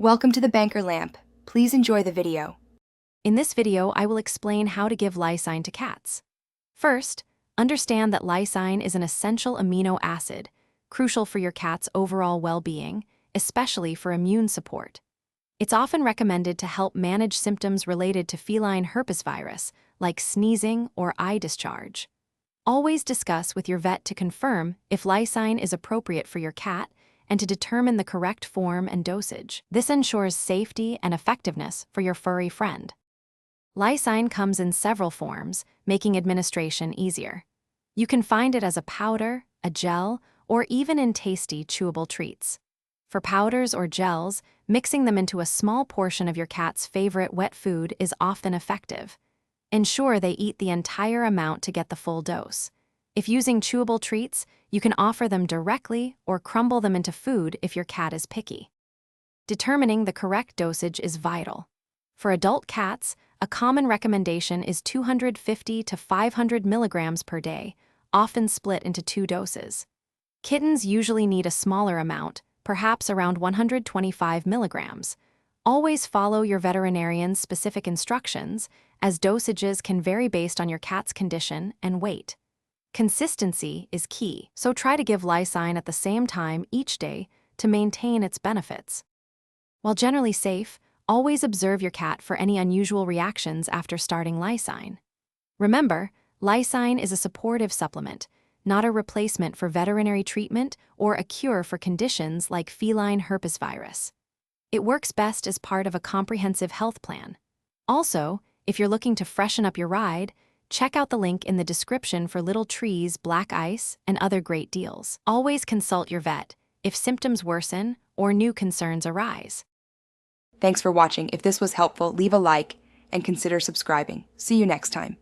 Welcome to the Banker Lamp. Please enjoy the video. In this video, I will explain how to give lysine to cats. First, understand that lysine is an essential amino acid, crucial for your cat's overall well-being, especially for immune support. It's often recommended to help manage symptoms related to feline herpesvirus, like sneezing or eye discharge. Always discuss with your vet to confirm if lysine is appropriate for your cat and to determine the correct form and dosage. This ensures safety and effectiveness for your furry friend. Lysine comes in several forms, making administration easier. You can find it as a powder, a gel, or even in tasty, chewable treats. For powders or gels, mixing them into a small portion of your cat's favorite wet food is often effective. Ensure they eat the entire amount to get the full dose. If using chewable treats, you can offer them directly or crumble them into food if your cat is picky. Determining the correct dosage is vital. For adult cats, a common recommendation is 250 to 500 milligrams per day, often split into 2 doses. Kittens usually need a smaller amount, perhaps around 125 milligrams. Always follow your veterinarian's specific instructions, as dosages can vary based on your cat's condition and weight. Consistency is key, so try to give lysine at the same time each day to maintain its benefits. While generally safe, always observe your cat for any unusual reactions after starting lysine. Remember, lysine is a supportive supplement, not a replacement for veterinary treatment or a cure for conditions like feline herpesvirus. It works best as part of a comprehensive health plan. Also, if you're looking to freshen up your ride, check out the link in the description for Little Trees, Black Ice, and other great deals. Always consult your vet if symptoms worsen or new concerns arise. Thanks for watching. If this was helpful, leave a like and consider subscribing. See you next time.